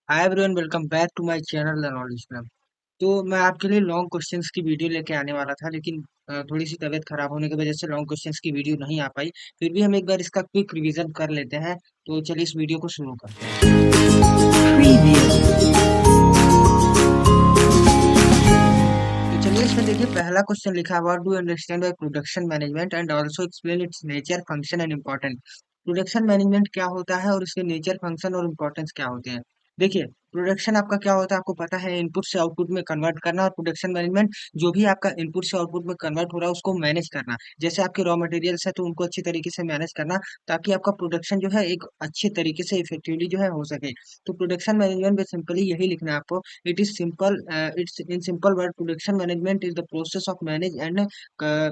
Hi everyone, welcome back to my channel the knowledge club. तो मैं आपके लिए लॉन्ग क्वेश्चंस की वीडियो लेके आने वाला था, लेकिन थोड़ी सी तबीयत खराब होने की वजह से लॉन्ग क्वेश्चंस की वीडियो नहीं आ पाई। फिर भी हम एक बार इसका क्विक रिवीजन कर लेते हैं। तो चलिए इस वीडियो को शुरू करते हैं। Preview। तो चलिए इसमें देखिए, पहला क्वेश्चन लिखा है, what do understand by production management and also explain it's nature, function and importance. Production management क्या होता है और इसके नेचर, फंक्शन और इम्पोर्टेंस क्या होते हैं। देखिए, प्रोडक्शन आपका क्या होता है, आपको पता है, इनपुट से आउटपुट में कन्वर्ट करना। और प्रोडक्शन मैनेजमेंट जो भी आपका इनपुट से आउटपुट में कन्वर्ट हो रहा है उसको मैनेज करना। जैसे आपके रॉ मटेरियल्स है तो उनको अच्छी तरीके से मैनेज करना, ताकि आपका प्रोडक्शन जो है एक अच्छे तरीके से इफेक्टिवली जो है हो सके। तो प्रोडक्शन मैनेजमेंट में सिंपली यही लिखना है आपको। It is simple. It's in simple word. Production management is the process of uh,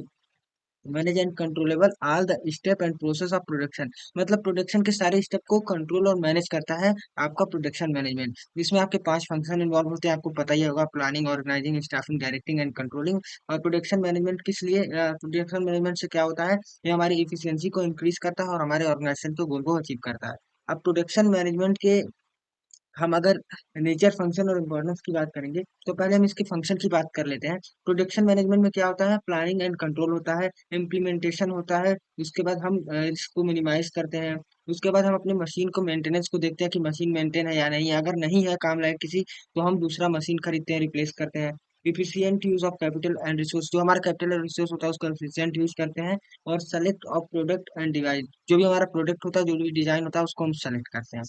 manage and controllable all the step and process of production। मतलब प्रोडक्शन के सारे स्टेप को कंट्रोल और मैनेज करता है आपका प्रोडक्शन मैनेजमेंट। इसमें आपके 5 फंक्शन इन्वॉल्व होते हैं, आपको पता ही होगा, planning, organizing, staffing, directing and controlling. और प्रोडक्शन मैनेजमेंट किस लिए, प्रोडक्शन मैनेजमेंट से क्या होता है, ये हमारी इफिशियंसी को इंक्रीज करता है और हमारे ऑर्गेनाइजेशन के गोल को अचीव करता है। अब प्रोडक्शन मैनेजमेंट के हम अगर नेचर, फंक्शन और इम्पोर्टेंस की बात करेंगे, तो पहले हम इसके फंक्शन की बात कर लेते हैं। प्रोडक्शन मैनेजमेंट में क्या होता है, प्लानिंग एंड कंट्रोल होता है, इम्प्लीमेंटेशन होता है। उसके बाद हम रिस्क को मिनिमाइज करते हैं। उसके बाद हम अपनी मशीन को मेंटेनेंस को देखते हैं कि मशीन मेंटेन है या नहीं है। अगर नहीं है काम लायक किसी, तो हम दूसरा मशीन खरीदते हैं, रिप्लेस करते हैं। Efficient use of capital and resource, जो हमारा कैपिटल और रिसोर्स होता है उसका इफिशियंट यूज करते हैं। और select of product and device, जो भी हमारा प्रोडक्ट होता है, जो भी डिजाइन होता है, उसको हम सेलेक्ट करते हैं।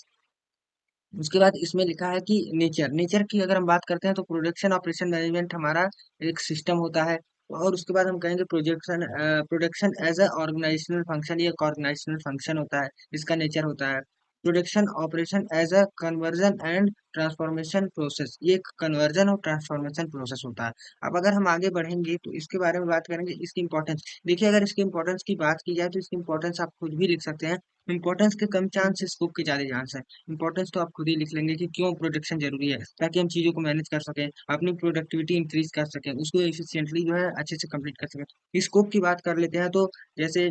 उसके बाद इसमें लिखा है कि नेचर, नेचर की अगर हम बात करते हैं तो प्रोडक्शन ऑपरेशन मैनेजमेंट हमारा एक सिस्टम होता है। और उसके बाद हम कहेंगे projection, production as a organizational function, ये एक ऑर्गेनाइजेशनल फंक्शन होता है, इसका नेचर होता है। Production operation as a conversion and transformation process, ये एक कन्वर्जन और ट्रांसफॉर्मेशन प्रोसेस होता है। अब अगर हम आगे बढ़ेंगे तो इसके बारे में बात करेंगे, इसकी इंपॉर्टेंस। देखिए, अगर इसकी इंपॉर्टेंस की बात की जाए तो इसकी इंपॉर्टेंस आप खुद भी लिख सकते हैं। इंपॉर्टेंस के कम चांस, स्कोप के ज्यादा चांस है। इंपॉर्टेंस तो आप खुद ही लिख लेंगे कि क्यों प्रोडक्शन जरूरी है, ताकि हम चीजों को मैनेज कर सकें, अपनी प्रोडक्टिविटी इंक्रीज कर सकें, उसको एफिशिएंटली जो है अच्छे से कंप्लीट कर सकें। स्कोप की बात कर लेते हैं, तो जैसे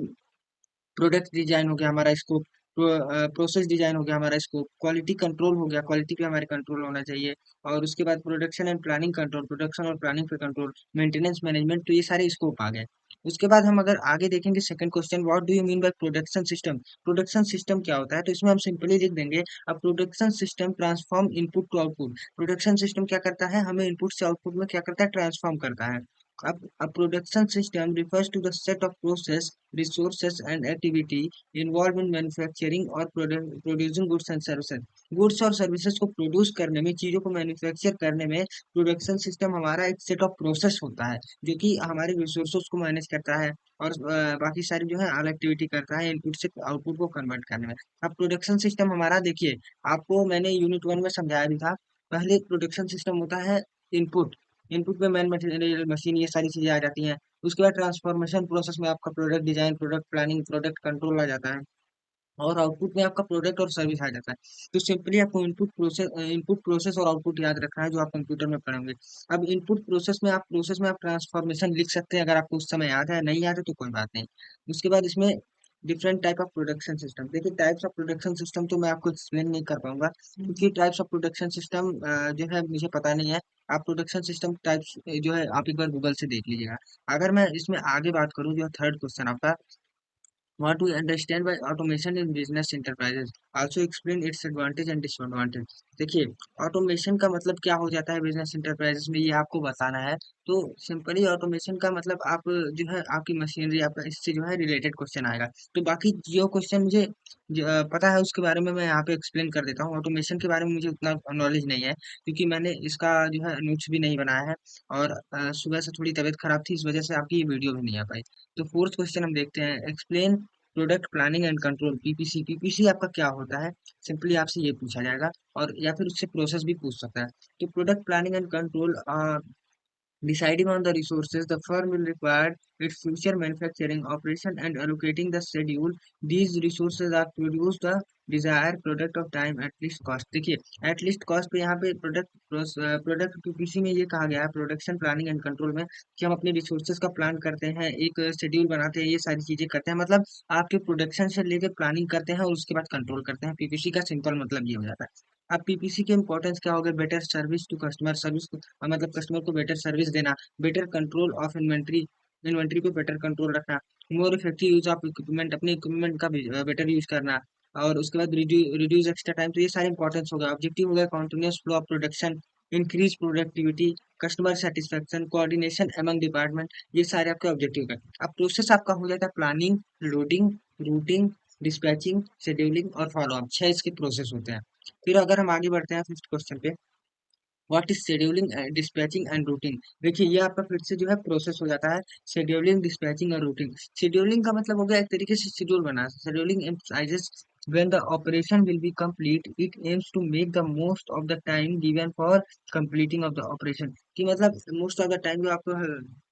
प्रोडक्ट डिजाइन हो गया हमारा स्कोप, प्रोसेस डिजाइन हो गया हमारा स्कोप, क्वालिटी कंट्रोल हो गया, क्वालिटी पे हमारे कंट्रोल होना चाहिए। और उसके बाद production and planning control, production और प्लानिंग पे कंट्रोल, मेंटेनेंस मैनेजमेंट, तो ये सारे स्कोप आ गए। उसके बाद हम अगर आगे देखेंगे, second question, what do you mean by production system. Production system क्या होता है, तो इसमें हम सिंपली लिख देंगे, अब production system transform input to output. Production system क्या करता है, हमें इनपुट से आउटपुट में क्या करता है, ट्रांसफॉर्म करता है। अब a production system refers to the set of process, resources and activity involved in manufacturing or producing goods and services। Goods और सर्विसेज को प्रोड्यूस करने में, चीजों को मैन्युफैक्चर करने में, प्रोडक्शन सिस्टम हमारा एक सेट ऑफ प्रोसेस होता है, जो कि हमारे रिसोर्सेज को मैनेज करता है। और बाकी सारी जो है ऑल एक्टिविटी करता है इनपुट से आउटपुट को कन्वर्ट करने में। अब प्रोडक्शन सिस्टम हमारा देखिए, आपको मैंने यूनिट 1 में समझाया भी था। पहले प्रोडक्शन सिस्टम होता है इनपुट, इनपुट में मैन मटेरियल, मशीन, ये सारी चीजें आ जाती हैं। उसके बाद ट्रांसफॉर्मेशन प्रोसेस में आपका product design, product planning, product control आ जाता है। और आउटपुट में आपका प्रोडक्ट और सर्विस आ जाता है। तो सिंपली आपको इनपुट प्रोसेस और आउटपुट याद रखना है, जो आप कंप्यूटर में पढ़ेंगे। अब इनपुट प्रोसेस में आप ट्रांसफॉर्मेशन लिख सकते हैं, अगर आपको उस समय याद है, नहीं याद है तो कोई बात नहीं। उसके बाद इसमें different type of production system, देखिए टाइप्स ऑफ प्रोडक्शन सिस्टम तो मैं आपको एक्सप्लेन नहीं कर पाऊंगा, क्योंकि टाइप्स ऑफ प्रोडक्शन सिस्टम जो है मुझे पता नहीं है। आप प्रोडक्शन सिस्टम टाइप्स जो है आप एक बार गूगल से देख लीजिएगा। अगर मैं इसमें आगे बात करूं, जो थर्ड क्वेश्चन आपका, what we understand by automation in business enterprises, also explain its advantage and disadvantage। देखिए, ऑटोमेशन का मतलब क्या हो जाता है बिजनेस इंटरप्राइजेस में, ये आपको बताना है। तो सिंपली ऑटोमेशन का मतलब, आप जो है आपकी मशीनरी, आपका इससे जो है रिलेटेड क्वेश्चन आएगा। तो बाकी जो क्वेश्चन मुझे पता है उसके बारे में मैं यहाँ पे एक्सप्लेन कर देता हूँ। ऑटोमेशन के बारे में मुझे उतना नॉलेज नहीं है, क्योंकि मैंने इसका जो है नोट्स भी नहीं बनाया है। और सुबह से थोड़ी तबीयत खराब थी, इस वजह से आपकी ये वीडियो भी नहीं आ पाई। तो फोर्थ क्वेश्चन हम देखते हैं, explain product planning and control, PPC. PPC आपका क्या होता है, सिंपली आपसे ये पूछा जाएगा। और या फिर उससे प्रोसेस भी पूछ सकता है। तो product planning and control, deciding on the resources the firm will require its future manufacturing operation and allocating the schedule these resources are produce the desired product of time at least cost। देखिए, at least cost पे यहाँ पे product PPC में ये कहा गया है, production planning and control में, कि हम अपने रिसोर्सेज का प्लान करते हैं, एक शेड्यूल बनाते हैं, ये सारी चीजें करते हैं। मतलब आपके प्रोडक्शन से लेके प्लानिंग करते हैं और उसके बाद कंट्रोल करते हैं। पीपीसी का सिंपल मतलब ये हो जाता है। अब पीपीसी के इंपॉर्टेंस क्या हो गए? बेटर सर्विस टू कस्टमर, मतलब कस्टमर को बेटर सर्विस देना, better control of inventory, inventory पे बेटर कंट्रोल रखना, more effective use of equipment, अपने इक्विपमेंट का बेटर यूज करना, और उसके बाद रिड्यूस एक्स्ट्रा टाइम। तो ये सारे इंपॉर्टेंस हो गया। ऑब्जेक्टिव हो गया continuous flow of production, increase productivity, customer satisfaction, coordination among department, ये सारे आपके ऑब्जेक्टिव है। अब प्रोसेस आपका हो जाता है planning, loading, routing, dispatching, scheduling और फॉलो अप। 6 इसके प्रोसेस होते हैं। फिर अगर हम आगे बढ़ते हैं फिफ्थ क्वेश्चन पे, what is scheduling, dispatching and routing. देखिए ये आपका फिर से जो है प्रोसेस हो जाता है, शेड्यूलिंग, डिस्पैचिंग और रूटिंग। शेड्यूलिंग का मतलब हो गया एक तरीके से schedule banana. Scheduling emphasises when the operation will be complete, it aims to make the most of the time given for completing of the operation। कि मतलब मोस्ट ऑफ द टाइम जो आपको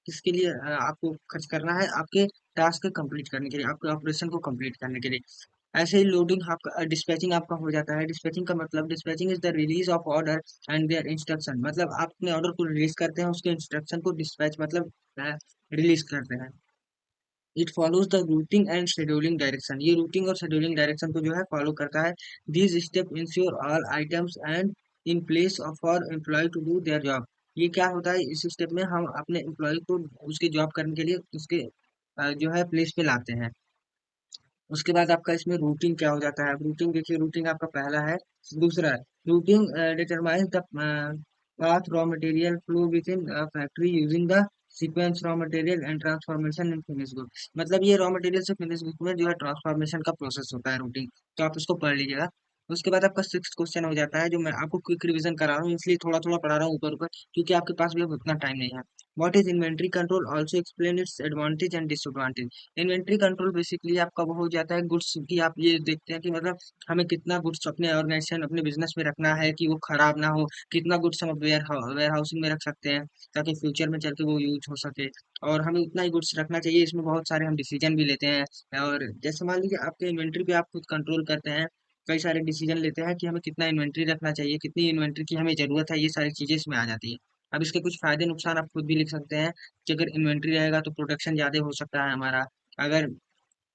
किसके लिए आपको खर्च करना है, आपके टास्क कंप्लीट करने के लिए, आपके ऑपरेशन को कंप्लीट करने के लिए। ऐसे ही लोडिंग आपका, डिस्पैचिंग आपका हो जाता है। डिस्पैचिंग का मतलब, dispatching is the release of order and their instruction, मतलब आप अपने ऑर्डर को रिलीज करते हैं, उसके इंस्ट्रक्शन को डिस्पैच मतलब रिलीज करते हैं। It follows the routing and scheduling direction, ये रूटिंग और शेड्यूलिंग डायरेक्शन को जो है फॉलो करता है। These step ensure all items and in place for employ to do their job. ये क्या होता है, इस स्टेप में हम अपने एम्प्लॉय को उसके जॉब करने के लिए उसके जो है प्लेस पे लाते हैं। उसके बाद आपका इसमें रूटिंग क्या हो जाता है? रूटिंग देखिए, रूटिंग आपका पहला है। दूसरा है routing determines the path raw material flow with in factory using the sequence raw material and transformation in finish good. मतलब ये रॉ मटेरियल से फिनिश गुड में जो है ट्रांसफॉर्मेशन का प्रोसेस होता है रूटिंग। तो आप इसको पढ़ लीजिएगा। उसके बाद आपका सिक्स क्वेश्चन हो जाता है, जो मैं आपको क्विक रिवीजन करा रहा हूँ, इसलिए थोड़ा थोड़ा पढ़ा रहा हूँ ऊपर ऊपर, क्योंकि आपके पास भी अब उतना टाइम नहीं है। What is inventory control, also explain it's advantage and disadvantage. Inventory control basically आपका वो हो जाता है गुड्स की, आप ये देखते हैं कि मतलब हमें कितना गुड्स अपने ऑर्गेनाइजेशन, अपने बिजनेस में रखना है कि वो खराब ना हो, कितना गुड्स हम वेयर हाउसिंग में रख सकते हैं ताकि फ्यूचर में चल के वो यूज हो सके, और हमें उतना ही गुड्स रखना चाहिए। इसमें बहुत सारे हम डिसीजन भी लेते हैं, और जैसे मान लीजिए आपके इन्वेंट्री पे आप खुद कंट्रोल करते हैं, कई सारे डिसीजन लेते हैं कि हमें कितना इन्वेंट्री रखना चाहिए, कितनी इन्वेंट्री की हमें जरूरत है, ये सारी चीजें इसमें आ जाती है। अब इसके कुछ फायदे नुकसान आप खुद भी लिख सकते हैं कि अगर इन्वेंट्री रहेगा तो प्रोडक्शन ज्यादा हो सकता है हमारा, अगर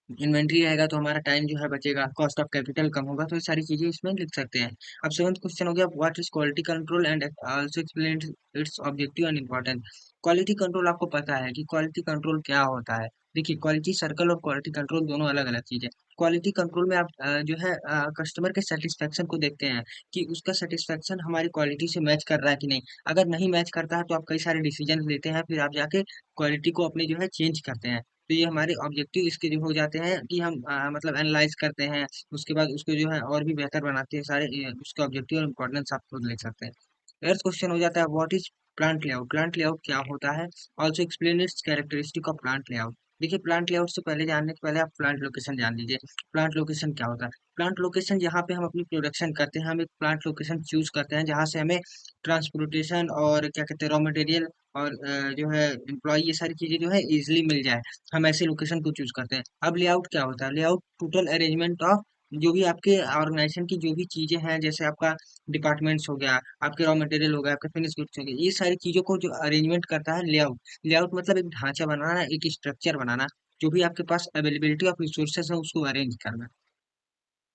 इन्वेंट्री रहेगा तो हमारा टाइम जो है बचेगा, कॉस्ट ऑफ कैपिटल कम होगा। तो ये सारी चीजें इसमें लिख सकते हैं। अब सेवंथ क्वेश्चन हो गया, what is quality control and also explain it's objective and important. Quality control आपको पता है कि क्वालिटी कंट्रोल क्या होता है। देखिए क्वालिटी सर्कल और क्वालिटी कंट्रोल दोनों अलग अलग चीज है। क्वालिटी कंट्रोल में आप जो है कस्टमर के सेटिस्फेक्शन को देखते हैं कि उसका सेटिस्फेक्शन हमारी क्वालिटी से मैच कर रहा है कि नहीं। अगर नहीं मैच करता है तो आप कई सारे डिसीजन लेते हैं, फिर आप जाके क्वालिटी को अपनी जो है चेंज करते हैं। तो ये हमारे ऑब्जेक्टिव इसके जो हो जाते हैं कि हम मतलब एनालाइज करते हैं, उसके बाद उसको जो है और भी बेहतर बनाते हैं। सारे उसके ऑब्जेक्टिव और इम्पोर्टेंस आप खुद लिख सकते हैं। एर्थ क्वेश्चन हो जाता है, what is plant layout. Plant layout क्या होता है? Also explain it's characteristic of plant layout. देखिए प्लांट लेआउट से पहले जानने से पहले आप प्लांट लोकेशन जान लीजिए। प्लांट लोकेशन क्या होता है? प्लांट लोकेशन जहाँ पे हम अपनी प्रोडक्शन करते हैं, हम एक प्लांट लोकेशन चूज करते हैं जहाँ से हमें ट्रांसपोर्टेशन और क्या कहते हैं रॉ मटेरियल और जो है एम्प्लॉय, ये सारी चीजें जो है इजिली मिल जाए, हम ऐसे लोकेशन को चूज करते हैं। अब लेआउट क्या होता है? लेआउट टोटल अरेंजमेंट ऑफ जो भी आपके ऑर्गेनाइजेशन की जो भी चीजें हैं, जैसे आपका डिपार्टमेंट्स हो गया, आपके रॉ मटेरियल हो गया, आपके फिनिश गुड्स हो गए, ये सारी चीजों को जो अरेंजमेंट करता है लेआउट। लेआउट मतलब एक ढांचा बनाना, एक स्ट्रक्चर बनाना, जो भी आपके पास अवेलेबिलिटी ऑफ रिसोर्सेज है उसको अरेंज करना।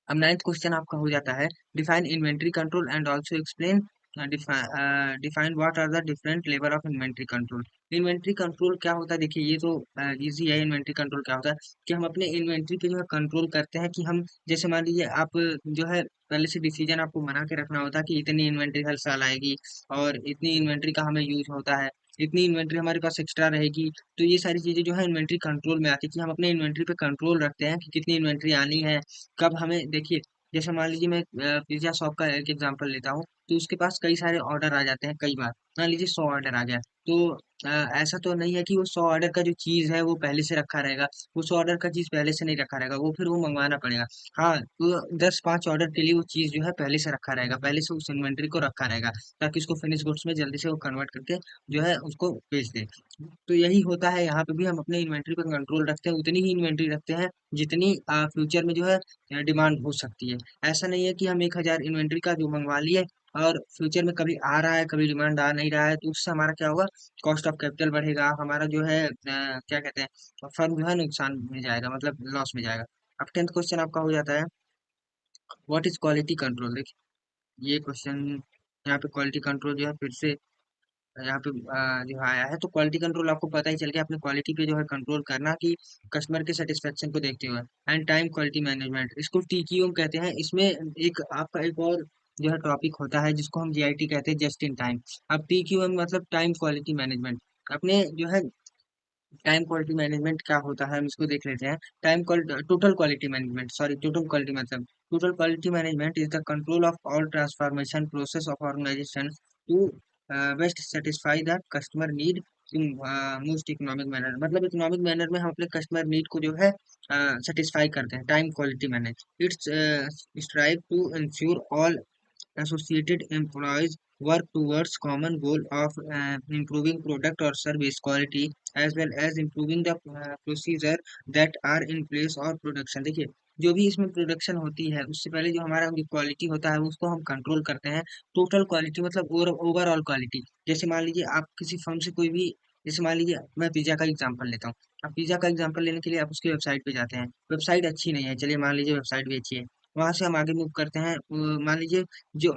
अब नाइन्थ क्वेश्चन आपका हो जाता है, define inventory control and also explain define what are the different level of inventory control. Inventory control क्या होता है? देखिए ये तो इजी है। इन्वेंट्री कंट्रोल क्या होता है कि हम अपने इन्वेंट्री पे जो है कंट्रोल करते हैं, कि हम जैसे मान लीजिए आप जो है पहले से डिसीजन आपको बना के रखना होता है कि इतनी इन्वेंट्री हर साल आएगी, और इतनी इन्वेंट्री का हमें यूज होता है, इतनी इन्वेंट्री हमारे पास एक्स्ट्रा रहेगी। तो ये सारी चीजें जो है इन्वेंट्री कंट्रोल में आती है, कि हम अपने इन्वेंट्री पे कंट्रोल रखते हैं कि कितनी इन्वेंट्री आनी है, कब हमें। देखिए जैसे मान लीजिए मैं पिज्जा शॉप का एक एग्जांपल लेता हूँ, तो उसके पास कई सारे ऑर्डर आ जाते हैं। कई बार मान लीजिए 100 ऑर्डर आ गया, तो ऐसा तो नहीं है कि वो 100 ऑर्डर का जो चीज है वो पहले से रखा रहेगा। वो 100 ऑर्डर का चीज पहले से नहीं रखा रहेगा, वो फिर वो मंगवाना पड़ेगा। हाँ तो 10 5 ऑर्डर के लिए वो चीज जो है पहले से रखा रहेगा, पहले से उस इन्वेंट्री को रखा रहेगा, ताकि उसको फिनिश गुड्स में जल्दी से वो कन्वर्ट करके जो है उसको बेच दे। तो यही होता है यहाँ पे भी, हम अपने इन्वेंट्री पर कंट्रोल रखते हैं, उतनी ही इन्वेंट्री रखते हैं जितनी फ्यूचर में जो है डिमांड हो सकती है। ऐसा नहीं है कि हम 1000 इन्वेंट्री का जो मंगवा लिए और फ्यूचर में कभी आ रहा है कभी डिमांड आ नहीं रहा है, तो उससे हमारा क्या होगा, कॉस्ट ऑफ कैपिटल बढ़ेगा, हमारा जो है क्या कहते हैं फर्म जो है नुकसान में जाएगा, मतलब लॉस में जाएगा। अब टेंथ क्वेश्चन आपका हो जाता है, व्हाट इज क्वालिटी कंट्रोल। ये क्वेश्चन यहाँ पे क्वालिटी कंट्रोल जो है फिर से यहाँ पे जो आया है, तो क्वालिटी कंट्रोल आपको पता ही चल गया, अपनी क्वालिटी पे जो है कंट्रोल करना कि कस्टमर के सेटिस्फेक्शन को देखते हुए। एंड टाइम क्वालिटी मैनेजमेंट, इसको टीक्यू कहते हैं। इसमें एक आपका एक और जो है टॉपिक होता है जिसको हम जीआईटी कहते हैं, जस्ट इन टाइम। अब टीक्यूएम मतलब टाइम क्वालिटी मैनेजमेंट। अपने जो है टाइम क्वालिटी मैनेजमेंट क्या होता है हम इसको देख लेते हैं। Total quality management, sorry total quality मतलब total quality management is the control of all transformation process of organisation to best satisfy the customer need in most economic manner. मतलब इकोनॉमिक मैनर में हम अपने कस्टमर नीड को जो है satisfy करते हैं। Time quality manage its strive to ensure all associated employees work towards common goal of improving product or service quality as well as improving the procedure that are in place or production। देखिए, जो भी इसमें production होती है उससे पहले जो हमारा क्वालिटी होता है उसको हम कंट्रोल करते हैं। टोटल क्वालिटी मतलब ओवरऑल क्वालिटी। जैसे मान लीजिए आप किसी फर्म से कोई भी, जैसे मान लीजिए मैं पिज्जा का एग्जांपल लेता हूँ। अब पिज्जा का एग्जांपल लेने के लिए आप उसकी वेबसाइट पे जाते हैं, वेबसाइट अच्छी नहीं है, चलिए मान लीजिए वेबसाइट भी अच्छी है। वहां से हम आगे मूव करते हैं, मान लीजिए जो,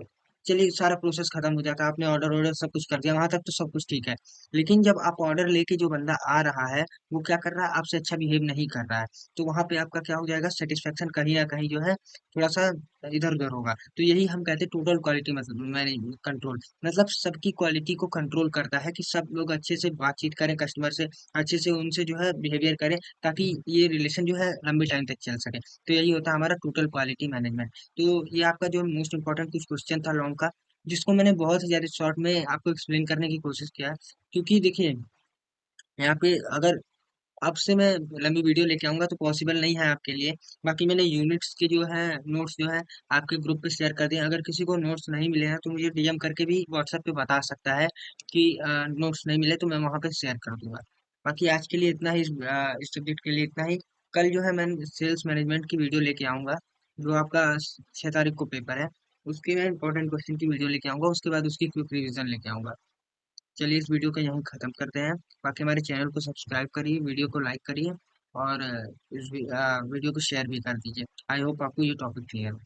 चलिए सारा प्रोसेस खत्म हो जाता है, आपने ऑर्डर ऑर्डर सब कुछ कर दिया, वहां तक तो सब कुछ ठीक है। लेकिन जब आप ऑर्डर लेके जो बंदा आ रहा है वो क्या कर रहा है, आपसे अच्छा बिहेव नहीं कर रहा है, तो वहां पे आपका क्या हो जाएगा, सेटिस्फेक्शन कहीं ना कहीं जो है थोड़ा सा इधर उधर होगा। तो यही हम कहते हैं टोटल क्वालिटी मतलब मैनेजमेंट कंट्रोल। मतलब सबकी क्वालिटी को कंट्रोल करता है कि सब लोग अच्छे से बातचीत करें कस्टमर से, अच्छे से उनसे जो है बिहेवियर करें, ताकि ये रिलेशन जो है लंबे टाइम तक चल सके। तो यही होता है हमारा टोटल क्वालिटी मैनेजमेंट। तो ये आपका जो मोस्ट इम्पोर्टेंट कुछ क्वेश्चन था लॉन्ग का, जिसको मैंने बहुत ही ज़्यादा शॉर्ट में आपको एक्सप्लेन करने की कोशिश किया है। क्योंकि देखिए, यहाँ पे अगर आपसे मैं लंबी वीडियो लेके आऊँगा तो पॉसिबल नहीं है आपके लिए। बाकी मैंने यूनिट्स के जो है नोट्स जो है आपके ग्रुप पे शेयर कर दिए। अगर किसी को नोट्स नहीं मिले हैं तो मुझे डीएम करके भी व्हाट्सएप पे बता सकता है कि नोट्स नहीं मिले, तो मैं वहाँ पे शेयर कर दूंगा। बाकी आज के लिए इतना ही, इस सब्जेक्ट के लिए इतना ही। कल जो है मैं सेल्स मैनेजमेंट की वीडियो लेके आऊँगा, जो आपका 6 तारीख को पेपर है। उसके मैं इंपॉर्टेंट क्वेश्चन की वीडियो लेके आऊँगा, उसके बाद उसकी क्विक रिविजन लेके आऊँगा। चलिए इस वीडियो को यहीं ख़त्म करते हैं। बाकी हमारे चैनल को सब्सक्राइब करिए, वीडियो को लाइक करिए और इस वीडियो को शेयर भी कर दीजिए। आई होप आपको ये टॉपिक क्लियर हो।